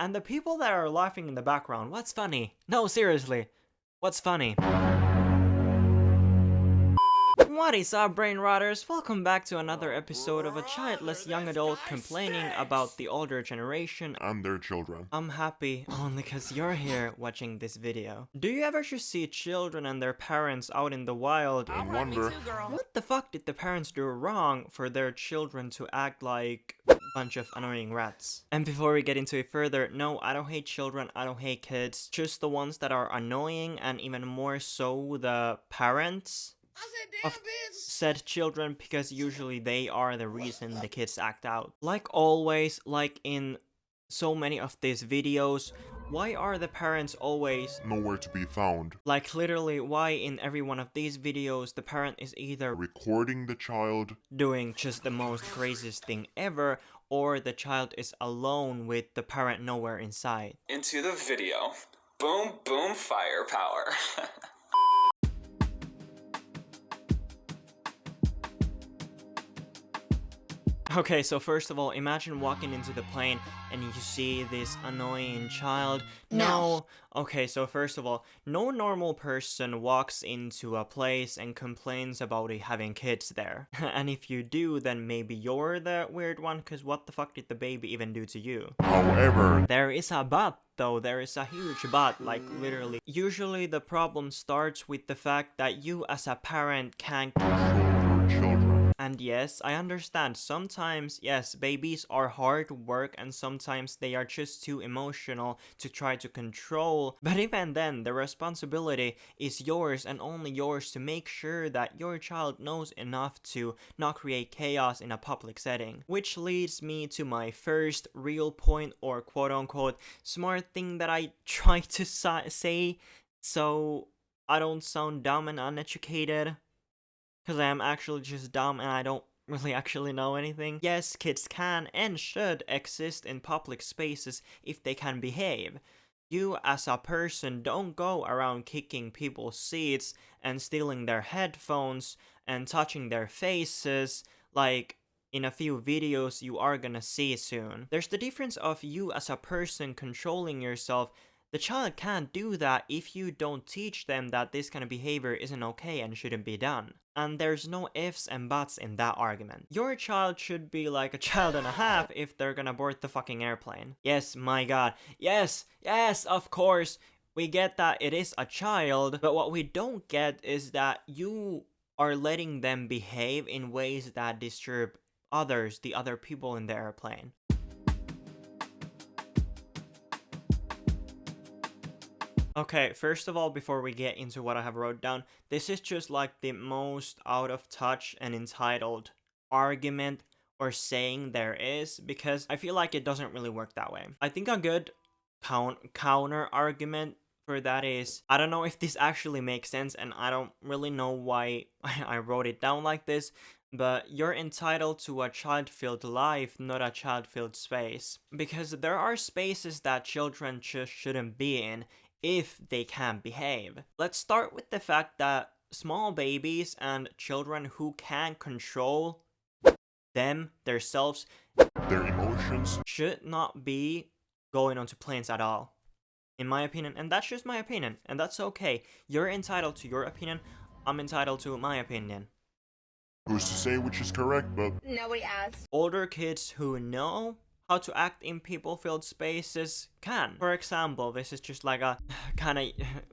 And the people that are laughing in the background, what's funny? No, seriously, what's funny? What is up, brain rotters? Welcome back to another episode of a childless young adult complaining about the older generation and their children. I'm happy only cause you're here watching this video. Do you ever just see children and their parents out in the wild And wonder, what the fuck did the parents do wrong for their children to act like a bunch of annoying rats? And before we get into it further, no, I don't hate children, I don't hate kids, just the ones that are annoying, and even more so the parents of said children, because usually they are the reason the kids act out. Like always, like in so many of these videos, why are the parents always nowhere to be found. like literally why in every one of these videos the parent is either Recording the child, doing just the most craziest thing ever, or the child is alone with the parent nowhere in sight. Into the video. Boom, boom, firepower. Okay, so first of all, imagine walking into the plane and you see this annoying child. No. Okay, so first of all, no normal person walks into a place and complains about it having kids there. And if you do, then maybe you're the weird one, cause what the fuck did the baby even do to you? however, There is a but though, there is a huge but, like literally. Usually the problem starts with the fact that you as a parent can't control your children. And yes, I understand, sometimes, yes, babies are hard work and sometimes they are just too emotional to try to control, but even then, the responsibility is yours and only yours to make sure that your child knows enough to not create chaos in a public setting. Which leads me to my first real point, or quote-unquote smart thing that I try to say so I don't sound dumb and uneducated. Because I am actually just dumb and I don't really actually know anything. Yes, kids can and should exist in public spaces if they can behave. You as a person don't go around kicking people's seats and stealing their headphones and touching their faces like in a few videos you are gonna see soon. There's the difference of you as a person controlling yourself. The child can't do that if you don't teach them that this kind of behavior isn't okay and shouldn't be done. And there's no ifs and buts in that argument. Your child should be like a child and a half if they're gonna board the fucking airplane. Yes, my god. Yes, of course. We get that it is a child, but what we don't get is that you are letting them behave in ways that disturb others, the other people in the airplane. Okay, first of all, before we get into what I have wrote down, this is just like the most out of touch and entitled argument or saying there is, because I feel like it doesn't really work that way. I think a good counter argument for that is, I don't know if this actually makes sense and I don't really know why I wrote it down like this, but you're entitled to a child-filled life, not a child-filled space. Because there are spaces that children just shouldn't be in if they can't behave. Let's start with the fact that small babies and children who can't control themselves, Their emotions, should not be going onto planes at all, in my opinion. And that's just my opinion, and that's okay. You're entitled to your opinion, I'm entitled to my opinion. who's to say which is correct, but Nobody asked. Older kids who know how to act in people-filled spaces can. For example, this is just like a kind of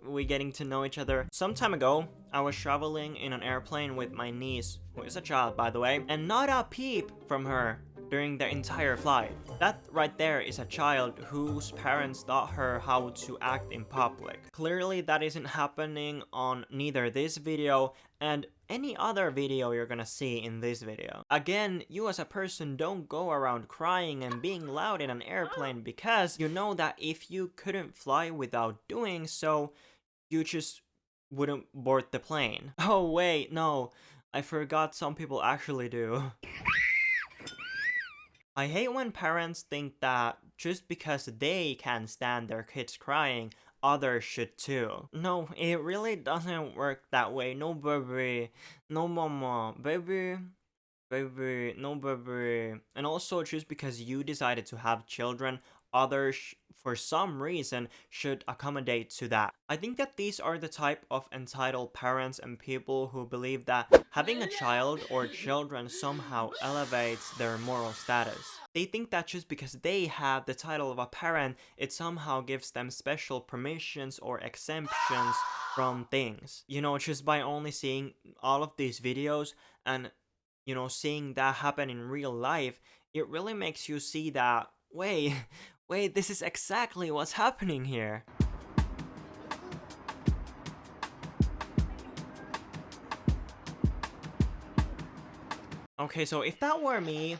we getting to know each other. Some time ago, I was traveling in an airplane with my niece, who is a child by the way, and not a peep from her during the entire flight. That right there is a child whose parents taught her how to act in public. Clearly that isn't happening on neither this video and any other video you're gonna see in this video. Again, you as a person don't go around crying and being loud in an airplane because you know that if you couldn't fly without doing so, you just wouldn't board the plane. Oh wait, no, I forgot some people actually do. I hate when parents think that just because they can't stand their kids crying, others should too. No, it really doesn't work that way. No baby, no mama, baby, no baby. And also, just because you decided to have children, others for some reason should accommodate to that. I think that these are the type of entitled parents and people who believe that having a child or children somehow elevates their moral status. They think that just because they have the title of a parent, it somehow gives them special permissions or exemptions from things. You know, just by only seeing all of these videos and, you know, seeing that happen in real life, it really makes you see that, wait, this is exactly what's happening here. Okay, so if that were me,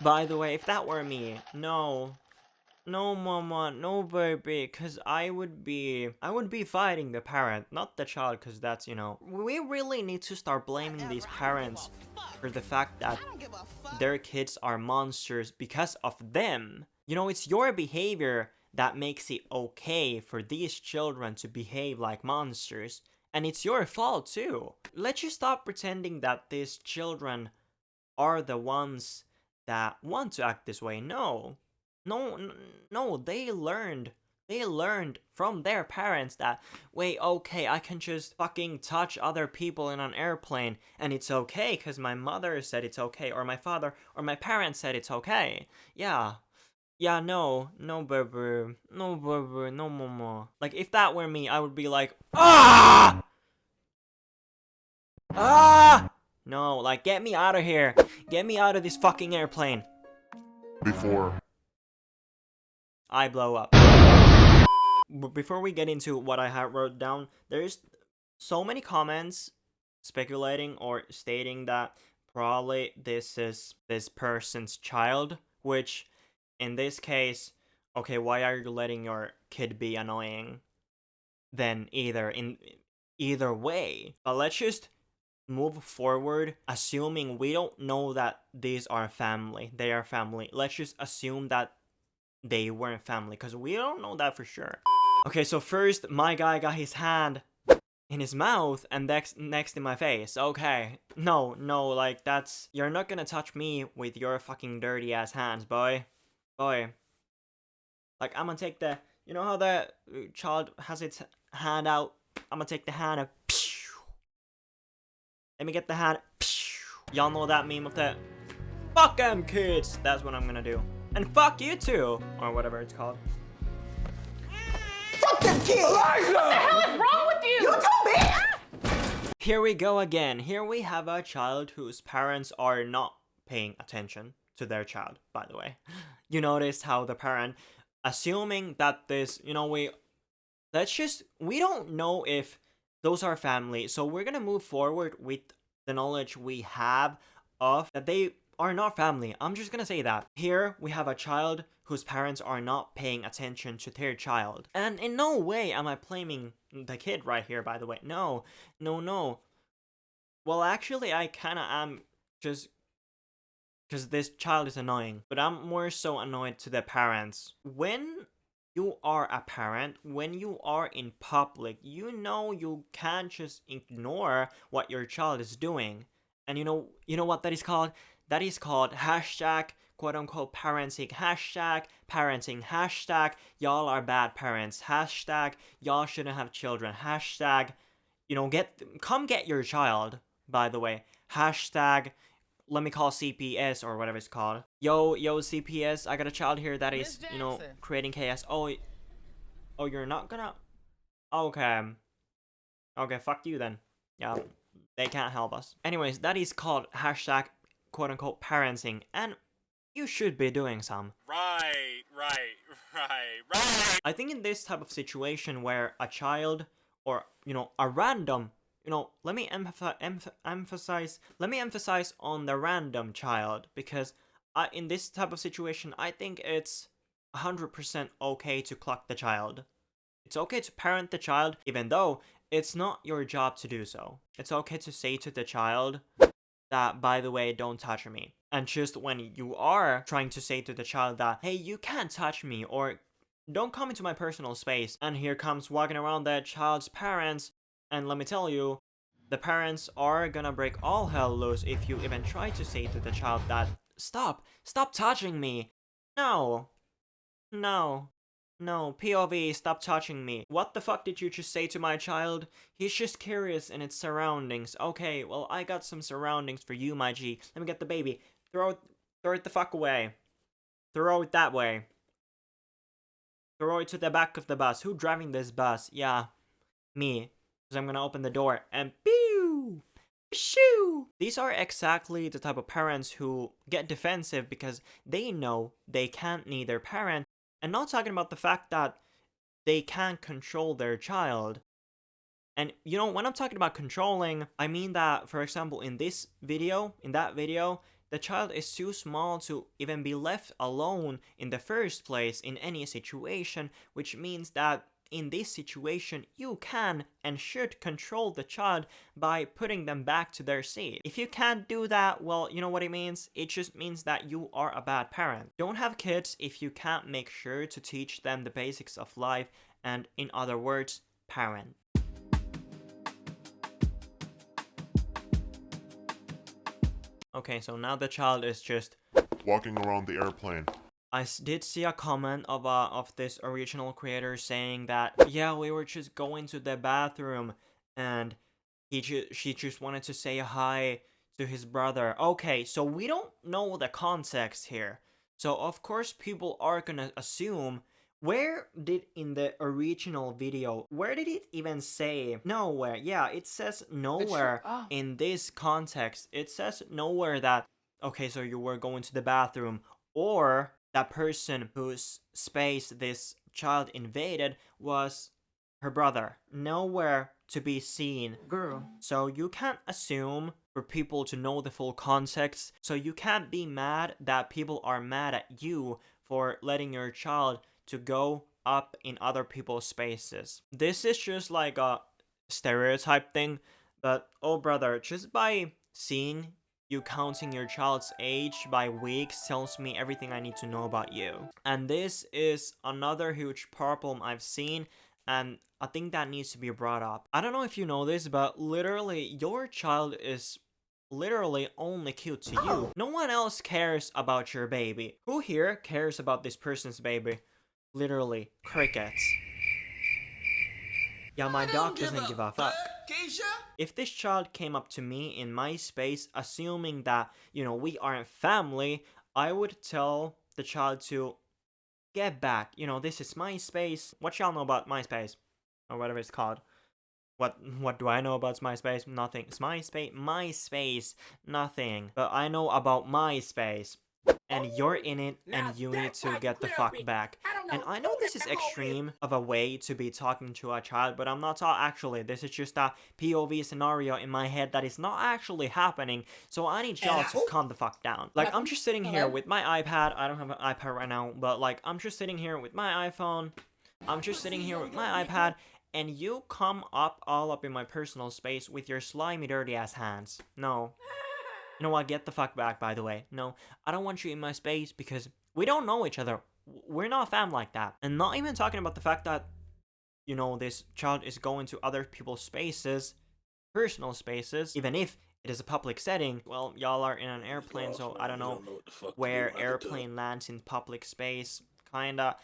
by the way, if that were me, no, mama, no baby, cause I would be fighting the parent, not the child, cause that's, you know, we really need to start blaming these parents for the fact that their kids are monsters because of them. You know, it's your behavior that makes it okay for these children to behave like monsters, and it's your fault too. Let's just stop pretending that these children are the ones that want to act this way. No, they learned from their parents that, wait, okay, I can just fucking touch other people in an airplane and it's okay because my mother said it's okay, or my father or my parents said it's okay. Yeah, no, baby, no, mama. Like, if that were me, I would be like, ah! No, like, get me out of here. Get me out of this fucking airplane. Before. I blow up. But before we get into what I have wrote down, there's so many comments speculating or stating that probably this is this person's child, which in this case, okay, why are you letting your kid be annoying? Then either way. But let's just move forward, assuming we don't know that these are family. They are family. Let's just assume that they weren't family, because we don't know that for sure. Okay, so first, my guy got his hand in his mouth and next in my face. Okay, no, like, that's, you're not gonna touch me with your fucking dirty ass hands, boy. Like, I'm gonna take the, you know how the child has its hand out? I'm gonna take the hand and let me get the hand. Y'all know that meme of the fuck them kids. That's what I'm gonna do. And fuck you too, or whatever it's called. Fuck them kids! Elijah! What the hell is wrong with you? You told me! Here we go again. Here we have a child whose parents are not paying attention to their child, by the way. You noticed how the parent, assuming that this, you know, we don't know if those are family, so we're gonna move forward with the knowledge we have of that they are not family. I'm just gonna say that. Here we have a child whose parents are not paying attention to their child. And in no way am I blaming the kid right here, by the way. No. Well, actually, I kinda am, just because this child is annoying. But I'm more so annoyed to the parents. When you are a parent, when you are in public, you know you can't just ignore what your child is doing. And you know what that is called? That is called hashtag quote unquote parenting, hashtag parenting, hashtag y'all are bad parents, hashtag y'all shouldn't have children, hashtag, you know, come get your child, by the way, hashtag let me call CPS or whatever it's called. Yo CPS, I got a child here that is, you know, creating chaos. Oh, you're not gonna, okay, fuck you then. Yeah, they can't help us. Anyways, that is called hashtag quote unquote parenting, and you should be doing some. Right. I think in this type of situation where a child, or, you know, a random, you know, let me emphasize on the random child, because in this type of situation, I think it's 100% okay to clock the child. It's okay to parent the child, even though it's not your job to do so. It's okay to say to the child that, by the way, don't touch me. And just when you are trying to say to the child that, hey, you can't touch me, or don't come into my personal space, and here comes walking around the child's parents, and let me tell you, the parents are gonna break all hell loose if you even try to say to the child that, stop touching me. No, No. No, POV, stop touching me. What the fuck did you just say to my child? He's just curious in its surroundings. Okay, well, I got some surroundings for you, my G. Let me get the baby. Throw it the fuck away. Throw it that way. Throw it to the back of the bus. Who driving this bus? Yeah, me. Because I'm gonna open the door and pew! Shoo! These are exactly the type of parents who get defensive because they know they can't need their parent. And not talking about the fact that they can't control their child. And you know, when I'm talking about controlling, I mean that, for example, in that video, the child is too small to even be left alone in the first place in any situation, which means that in this situation, you can and should control the child by putting them back to their seat. If you can't do that, well, you know what it means? It just means that you are a bad parent. Don't have kids if you can't make sure to teach them the basics of life, and in other words, parent. Okay, so now the child is just walking around the airplane. I did see a comment of this original creator saying that, yeah, we were just going to the bathroom and she just wanted to say hi to his brother. Okay, so we don't know the context here. So of course people are gonna assume, in the original video, where did it even say nowhere? Yeah, it says nowhere in this context. It says nowhere that, okay, so you were going to the bathroom, or that person whose space this child invaded was her brother. Nowhere to be seen. Girl. So you can't assume for people to know the full context. So you can't be mad that people are mad at you for letting your child to go up in other people's spaces. This is just like a stereotype thing, but oh brother, just by seeing you counting your child's age by weeks tells me everything I need to know about you. And this is another huge problem I've seen, and I think that needs to be brought up. I don't know if you know this, but literally your child is literally only cute to you. No one else cares about your baby. Who here cares about this person's baby? Literally, crickets. Yeah, my dog doesn't give a fuck. If this child came up to me in my space, assuming that, you know, we aren't family, I would tell the child to get back. You know, this is my space. What y'all know about MySpace? Or whatever it's called. What do I know about MySpace? Nothing. It's MySpace, nothing. But I know about MySpace. And you're in it, and you need to get the fuck back. And I know this is extreme of a way to be talking to a child, but I'm not actually. This is just a POV scenario in my head that is not actually happening, so I need y'all to calm the fuck down. Like, I'm just sitting here with my iPad. I don't have an iPad right now, but like, I'm just sitting here with my iPhone. I'm just sitting here with my iPad, and you come all up in my personal space with your slimy, dirty ass hands. No. You know what, get the fuck back, by the way. No, I don't want you in my space because we don't know each other. We're not fam like that. And not even talking about the fact that, you know, this child is going to other people's spaces, personal spaces, even if it is a public setting. Well, y'all are in an airplane, so I don't know where airplane lands in public space. Kinda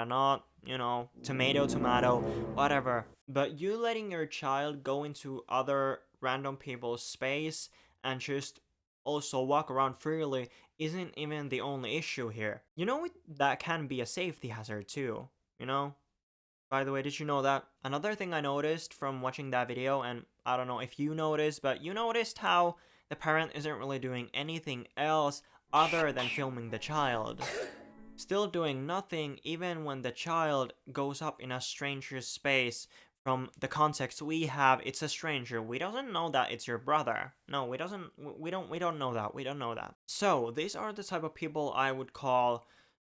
not, you know, tomato, whatever. But you letting your child go into other random people's space and just also walk around freely isn't even the only issue here. You know, that can be a safety hazard too, you know? By the way, did you know that? Another thing I noticed from watching that video, and I don't know if you noticed, but you noticed how the parent isn't really doing anything else other than filming the child. Still doing nothing even when the child goes up in a stranger's space. From the context we have, it's a stranger. We doesn't know that it's your brother. No, we don't know that. We don't know that. So, these are the type of people I would call,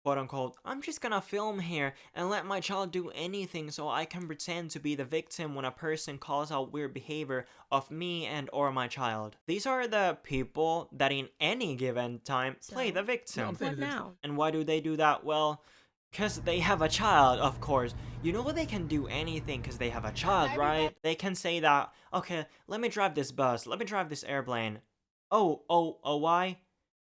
quote unquote, I'm just gonna film here and let my child do anything so I can pretend to be the victim when a person calls out weird behavior of me and or my child. These are the people that in any given time play the victim. What now? And why do they do that? Well, because they have a child, of course. You know they can do anything because they have a child, right? They can say that, okay, let me drive this bus, let me drive this airplane. Oh, why?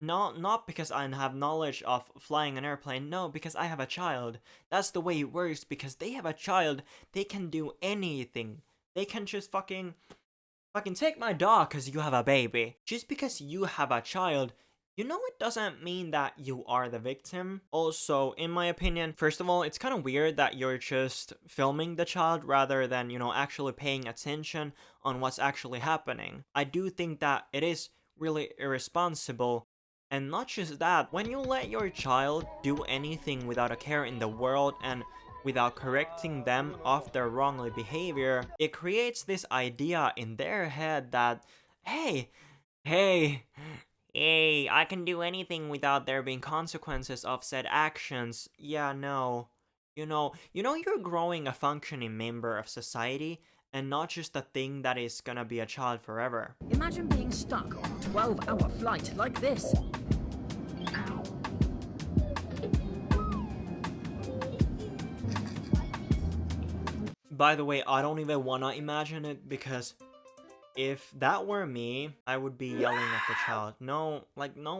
No, not because I have knowledge of flying an airplane. No, because I have a child. That's the way it works. Because they have a child, they can do anything. They can just fucking take my dog because you have a baby. Just because you have a child, you know, it doesn't mean that you are the victim. Also, in my opinion, first of all, it's kind of weird that you're just filming the child rather than, you know, actually paying attention on what's actually happening. I do think that it is really irresponsible. And not just that, when you let your child do anything without a care in the world and without correcting them of their wrongly behavior, it creates this idea in their head that, hey, I can do anything without there being consequences of said actions. Yeah, no. You're growing a functioning member of society and not just a thing that is gonna be a child forever. Imagine being stuck on a 12-hour flight like this. By the way, I don't even wanna imagine it because if that were me, I would be yelling at the child. No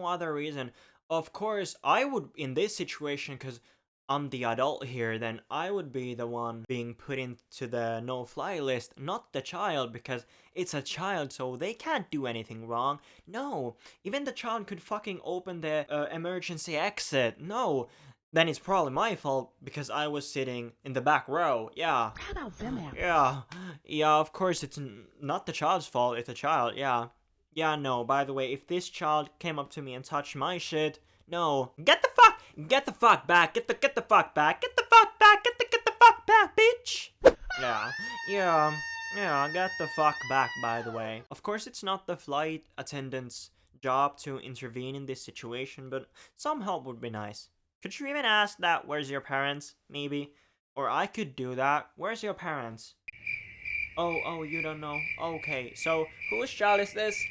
other reason. Of course, I would, in this situation, because I'm the adult here, then I would be the one being put into the no-fly list, not the child, because it's a child, so they can't do anything wrong. No, even the child could fucking open the emergency exit. No, then it's probably my fault because I was sitting in the back row. Yeah. How about them apples? Yeah, of course it's not the child's fault, it's a child, yeah. Yeah, no, by the way, if this child came up to me and touched my shit, no. Get the fuck back, get the fuck back, get the fuck back, get the fuck back, bitch! Yeah, get the fuck back, by the way. Of course it's not the flight attendant's job to intervene in this situation, but some help would be nice. Could you even ask that, where's your parents, maybe? Or I could do that, where's your parents? Oh, you don't know. Okay, so whose child is this?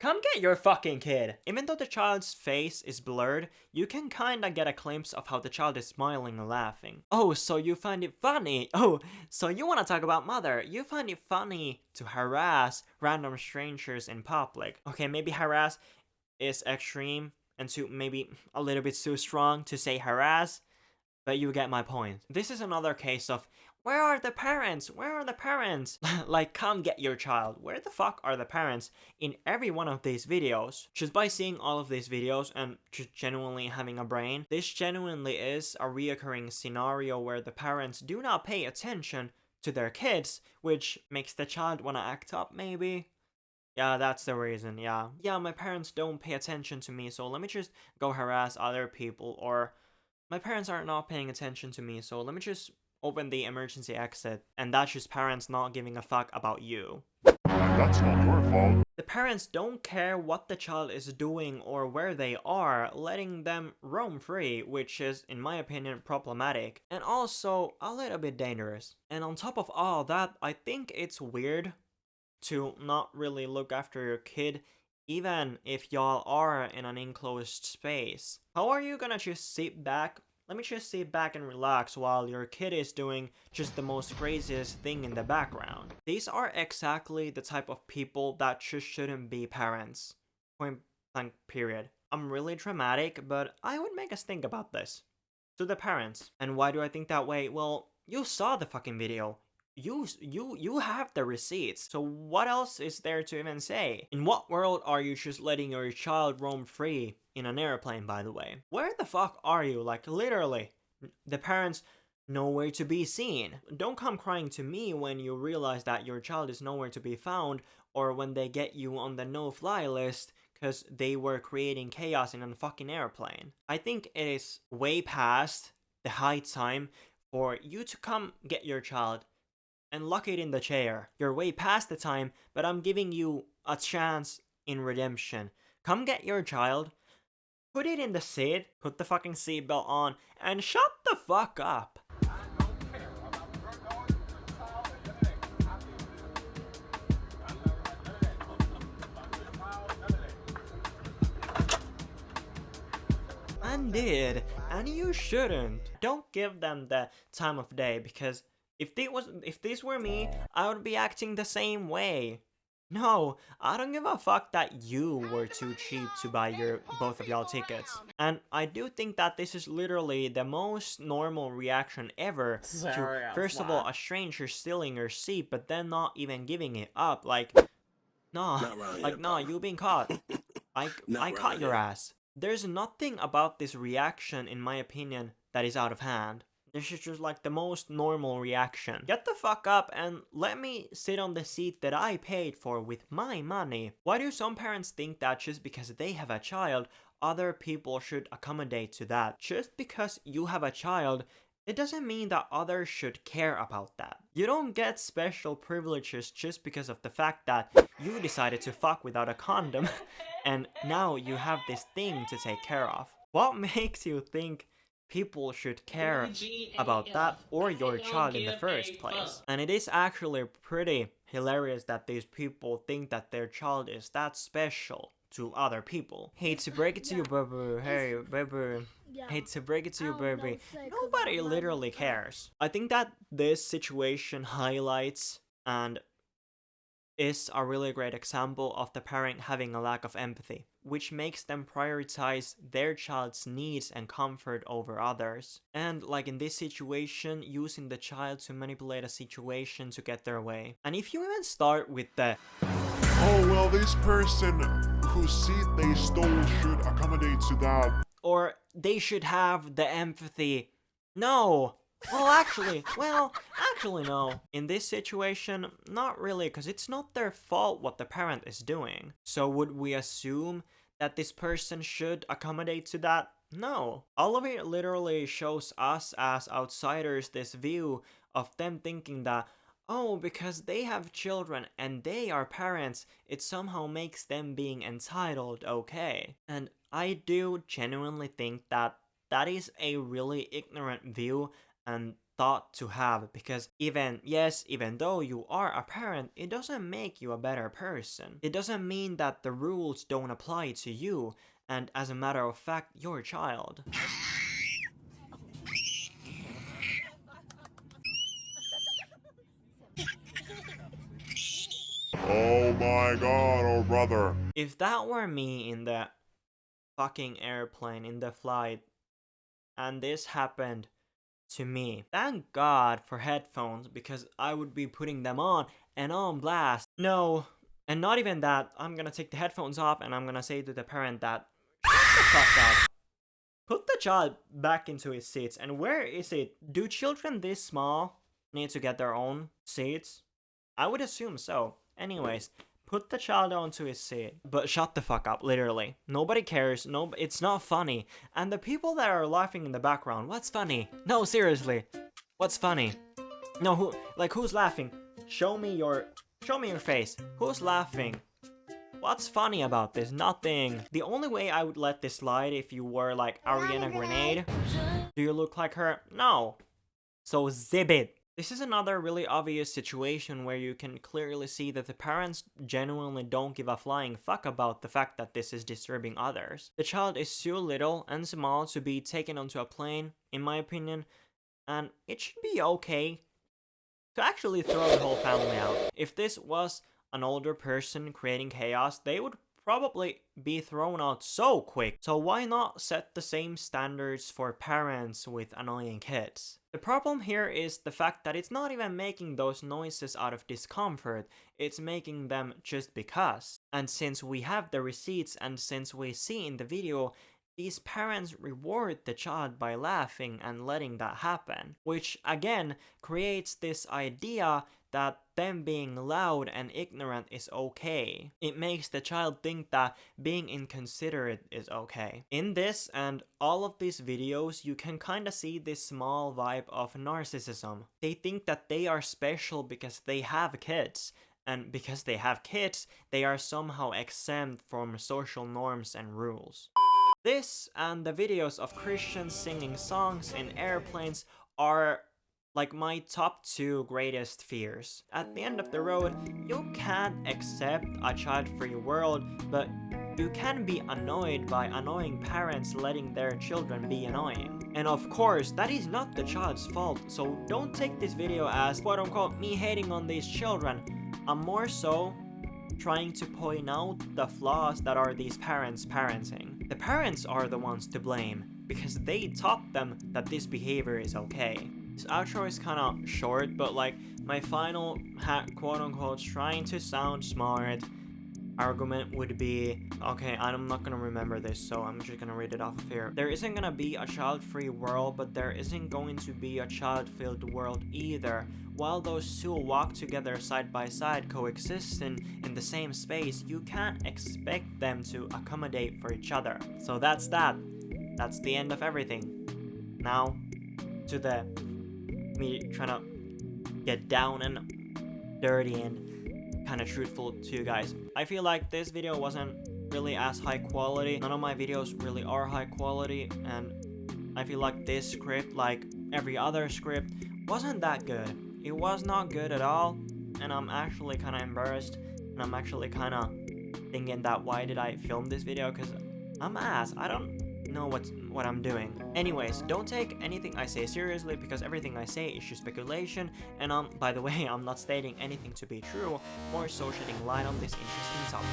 Come get your fucking kid! Even though the child's face is blurred, you can kinda get a glimpse of how the child is smiling and laughing. Oh, so you find it funny? Oh, so you wanna talk about mother? You find it funny to harass random strangers in public. Okay, maybe harass is extreme and maybe a little bit too strong to say harass, but you get my point. This is another case of, where are the parents? Where are the parents? Like, come get your child. Where the fuck are the parents in every one of these videos? Just by seeing all of these videos and just genuinely having a brain, this genuinely is a reoccurring scenario where the parents do not pay attention to their kids, which makes the child wanna act up, maybe? Yeah, that's the reason, yeah. Yeah, my parents don't pay attention to me, so let me just go harass other people, or my parents are not paying attention to me, so let me just open the emergency exit, and that's just parents not giving a fuck about you. And that's not your fault. The parents don't care what the child is doing or where they are, letting them roam free, which is, in my opinion, problematic, and also a little bit dangerous. And on top of all that, I think it's weird to not really look after your kid, even if y'all are in an enclosed space. How are you gonna just sit back? Let me just sit back and relax while your kid is doing just the most craziest thing in the background. These are exactly the type of people that just shouldn't be parents. Point blank period. I'm really dramatic, but I would make us think about this. To the parents. And why do I think that way? Well, you saw the fucking video. You have the receipts, so what else is there to even say? In what world are you just letting your child roam free in an airplane, by the way? Where the fuck are you? Like, literally, the parents nowhere to be seen. Don't come crying to me when you realize that your child is nowhere to be found, or when they get you on the no-fly list because they were creating chaos in a fucking airplane. I think it is way past the high time for you to come get your child and lock it in the chair. You're way past the time, but I'm giving you a chance in redemption. Come get your child, put it in the seat, put the fucking seatbelt on, and shut the fuck up. And did, and you shouldn't. Don't give them the time of day, because if this were me, I would be acting the same way. No, I don't give a fuck that you were too cheap to buy both of y'all tickets. And I do think that this is literally the most normal reaction ever to, first of all, a stranger stealing your seat, but then not even giving it up. Like, nah, like, nah, you being caught. I caught your ass. There's nothing about this reaction, in my opinion, that is out of hand. This is just like the most normal reaction. Get the fuck up and let me sit on the seat that I paid for with my money. Why do some parents think that just because they have a child, other people should accommodate to that? Just because you have a child, it doesn't mean that others should care about that. You don't get special privileges just because of the fact that you decided to fuck without a condom and now you have this thing to take care of. What makes you think people should care about that or your child in the first place? And it is actually pretty hilarious that these people think that their child is that special to other people. Hate to break it to you, baby. Hey, baby. Hate to break it to you, baby. Nobody literally cares. I think that this situation highlights and is a really great example of the parent having a lack of empathy, which makes them prioritize their child's needs and comfort over others. And like in this situation, using the child to manipulate a situation to get their way. And if you even start with the Oh, well, this person whose seat they stole should accommodate to that. or they should have the empathy. No! Well, actually, no. In this situation, not really, because it's not their fault what the parent is doing. So would we assume that this person should accommodate to that? No. All of it literally shows us as outsiders this view of them thinking that, oh, because they have children and they are parents, it somehow makes them being entitled okay. And I do genuinely think that that is a really ignorant view and thought to have, because even though you are a parent, it doesn't make you a better person. It doesn't mean that the rules don't apply to you, and as a matter of fact, your child. Oh my god, oh brother. If that were me in the fucking airplane, in the flight, and this happened to me, thank God for headphones, because I would be putting them on and on blast. No, and not even that, I'm gonna take the headphones off and I'm gonna say to the parent that, shut the fuck up. Put the child back into his seats. And where is it? Do children this small need to get their own seats? I would assume so. Anyways, put the child onto his seat. But shut the fuck up, literally. Nobody cares. No, it's not funny. And the people that are laughing in the background, what's funny? No, seriously. What's funny? No, who's laughing? Show me your face. Who's laughing? What's funny about this? Nothing. The only way I would let this slide if you were like Ariana Grande. Do you look like her? No. So zip it. This is another really obvious situation where you can clearly see that the parents genuinely don't give a flying fuck about the fact that this is disturbing others. The child is too little and small to be taken onto a plane, in my opinion, and it should be okay to actually throw the whole family out. If this was an older person creating chaos, they would probably be thrown out so quick. So why not set the same standards for parents with annoying kids? The problem here is the fact that it's not even making those noises out of discomfort, it's making them just because. And since we have the receipts and since we see in the video, these parents reward the child by laughing and letting that happen, which again creates this idea that them being loud and ignorant is okay. It makes the child think that being inconsiderate is okay. In this and all of these videos, you can kinda see this small vibe of narcissism. They think that they are special because they have kids, and because they have kids, they are somehow exempt from social norms and rules. This and the videos of Christians singing songs in airplanes are like my top 2 greatest fears. At the end of the road, you can't accept a child-free world, but you can be annoyed by annoying parents letting their children be annoying. And of course, that is not the child's fault, so don't take this video as quote-unquote me hating on these children. I'm more so trying to point out the flaws that are these parents parenting. The parents are the ones to blame because they taught them that this behavior is okay. This outro is kind of short, but like my final quote unquote trying to sound smart argument would be, okay, I'm not gonna remember this, so I'm just gonna read it off of here. There isn't gonna be a child-free world, but there isn't going to be a child-filled world either. While those two walk together side by side, coexisting in the same space, you can't expect them to accommodate for each other. So that's that. That's the end of everything. Now, to the me trying to get down and dirty and kind of truthful to you guys. I feel like this video wasn't really as high quality. None of my videos really are high quality, and I feel like this script, like every other script, wasn't that good. It was not good at all, and I'm actually kind of embarrassed, and I'm actually kind of thinking that why did I film this video, because I'm ass. I don't know what I'm doing. Anyways, don't take anything I say seriously because everything I say is just speculation, and by the way, I'm not stating anything to be true, more so shedding light on this interesting topic.